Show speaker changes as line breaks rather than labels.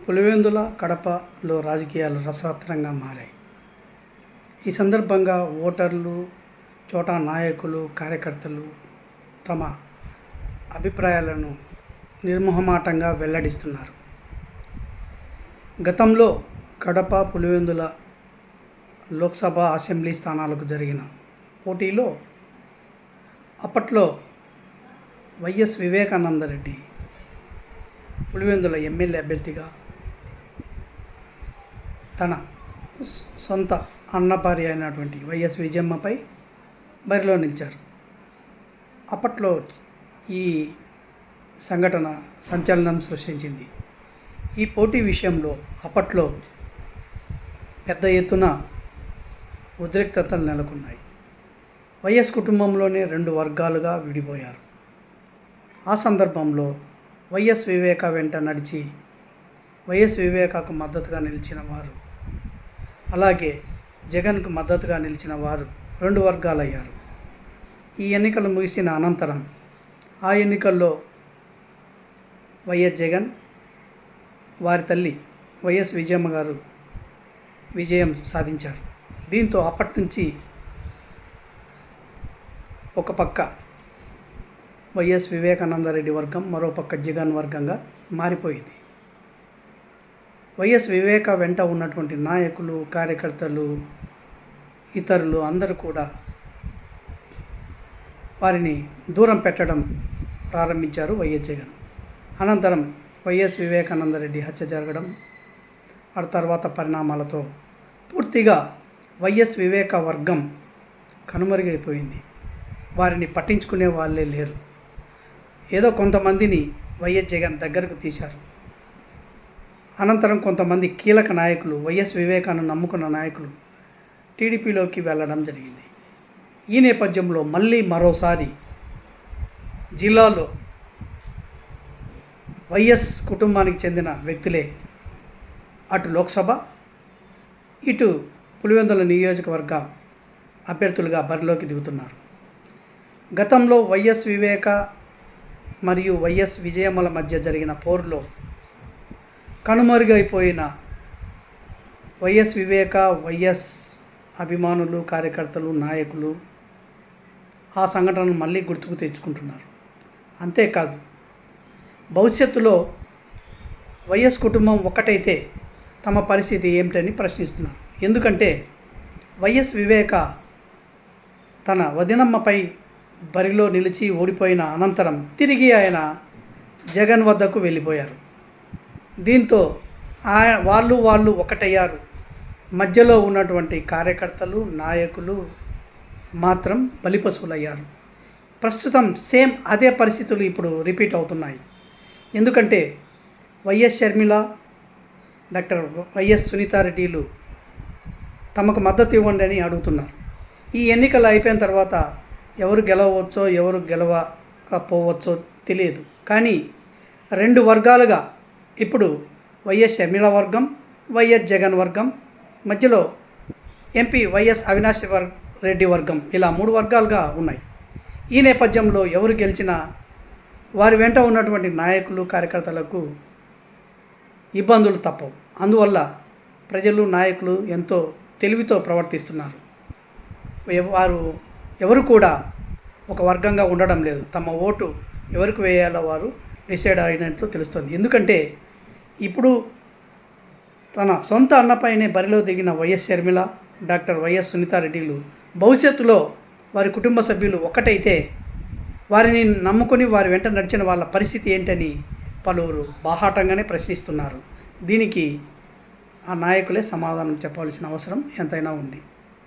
పులివెందుల కడపలో రాజకీయాలు రసవత్తరంగా మారాయి. ఈ సందర్భంగా ఓటర్లు, చోటా నాయకులు, కార్యకర్తలు తమ అభిప్రాయాలను నిర్మొహమాటంగా వెల్లడిస్తున్నారు. గతంలో కడప, పులివెందుల లోక్సభ, అసెంబ్లీ స్థానాలకు జరిగిన పోటీలో అప్పట్లో వైఎస్ వివేకానందరెడ్డి పులివెందుల ఎమ్మెల్యే అభ్యర్థిగా తన సొంత అన్నపారి అయినటువంటి వైఎస్ విజయమ్మపై బరిలో నిలిచారు. అప్పట్లో ఈ సంఘటన సంచలనం సృష్టించింది. ఈ పోటీ విషయంలో అప్పట్లో పెద్ద ఎత్తున ఉద్రిక్తతలు నెలకొన్నాయి. వైఎస్ కుటుంబంలోనే 2 వర్గాలుగా విడిపోయారు. ఆ సందర్భంలో వైఎస్ వివేక వెంట నడిచి వైఎస్ వివేకకు మద్దతుగా నిలిచిన వారు, అలాగే జగన్కు మద్దతుగా నిలిచిన వారు 2 వర్గాలయ్యారు. ఈ ఎన్నికలు ముగిసిన అనంతరం ఆ ఎన్నికల్లో వైఎస్ జగన్, వారి తల్లి వైఎస్ విజయమ్మ గారు విజయం సాధించారు. దీంతో అప్పటి నుంచి ఒక పక్క వైఎస్ వివేకానందరెడ్డి వర్గం, మరోపక్క జగన్ వర్గంగా మారిపోయింది. వైఎస్ వివేక వెంట ఉన్నటువంటి నాయకులు, కార్యకర్తలు, ఇతరులు అందరూ కూడా వారిని దూరం పెట్టడం ప్రారంభించారు వైఎస్ జగన్. అనంతరం వైఎస్ వివేకానందరెడ్డి హత్య జరగడం, ఆ తర్వాత పరిణామాలతో పూర్తిగా వైఎస్ వివేక వర్గం కనుమరుగైపోయింది. వారిని పట్టించుకునే వాళ్ళే లేరు. ఏదో కొంతమందిని వైఎస్ జగన్ దగ్గరకు తీశారు. అనంతరం కొంతమంది కీలక నాయకులు, వైఎస్ వివేకాను నమ్ముకున్న నాయకులు టీడీపీలోకి వెళ్ళడం జరిగింది. ఈ నేపథ్యంలో మళ్ళీ మరోసారి జిల్లాలో వైఎస్ కుటుంబానికి చెందిన వ్యక్తులే అటు లోక్సభ, ఇటు పులివెందుల నియోజకవర్గ అభ్యర్థులుగా బరిలోకి దిగుతున్నారు. గతంలో వైఎస్ వివేక మరియు వైఎస్ విజయమ్మల మధ్య జరిగిన పోరులో కనుమరుగైపోయిన వైఎస్ వివేక, వైఎస్ అభిమానులు, కార్యకర్తలు, నాయకులు ఆ సంఘటనను మళ్ళీ గుర్తుకు తెచ్చుకుంటున్నారు. అంతేకాదు, భవిష్యత్తులో వైఎస్ కుటుంబం ఒక్కటైతే తమ పరిస్థితి ఏమిటని ప్రశ్నిస్తున్నారు. ఎందుకంటే వైఎస్ వివేక తన వదినమ్మపై బరిలో నిలిచి ఓడిపోయిన అనంతరం తిరిగి ఆయన జగన్ వద్దకు వెళ్ళిపోయారు. దీంతో వాళ్ళు ఒకటయ్యారు. మధ్యలో ఉన్నటువంటి కార్యకర్తలు, నాయకులు మాత్రం బలిపశువులయ్యారు. ప్రస్తుతం సేమ్ అదే పరిస్థితులు ఇప్పుడు రిపీట్ అవుతున్నాయి. ఎందుకంటే వైఎస్ షర్మిల, డాక్టర్ వైఎస్ సునీతారెడ్డిలు తమకు మద్దతు ఇవ్వండి అని అడుగుతున్నారు. ఈ ఎన్నికలు అయిపోయిన తర్వాత ఎవరు గెలవచ్చో, ఎవరు గెలవకపోవచ్చో తెలియదు. కానీ 2 వర్గాలుగా ఇప్పుడు వైఎస్ షర్మిల వర్గం, వైఎస్ జగన్ వర్గం, మధ్యలో ఎంపీ వైఎస్ అవినాష్ రెడ్డి వర్గం, ఇలా 3 వర్గాలుగా ఉన్నాయి. ఈ నేపథ్యంలో ఎవరు గెలిచినా వారి వెంట ఉన్నటువంటి నాయకులు, కార్యకర్తలకు ఇబ్బందులు తప్పవు. అందువల్ల ప్రజలు, నాయకులు ఎంతో తెలివితో ప్రవర్తిస్తున్నారు. ఎవరు కూడా ఒక వర్గంగా ఉండడం లేదు. తమ ఓటు ఎవరికి వేయాలో వారు డిసైడ్ అయినట్లు తెలుస్తుంది. ఎందుకంటే ఇప్పుడు తన సొంత అన్నపైనే బరిలో దిగిన వైఎస్ షర్మిల, డాక్టర్ వైఎస్ సునీతారెడ్డిలు భవిష్యత్తులో వారి కుటుంబ సభ్యులు ఒక్కటైతే వారిని నమ్ముకొని వారి వెంట నడిచిన వాళ్ళ పరిస్థితి ఏంటని పలువురు బాహాటంగానే ప్రశ్నిస్తున్నారు. దీనికి ఆ నాయకులే సమాధానం చెప్పాల్సిన అవసరం ఎంతైనా ఉంది.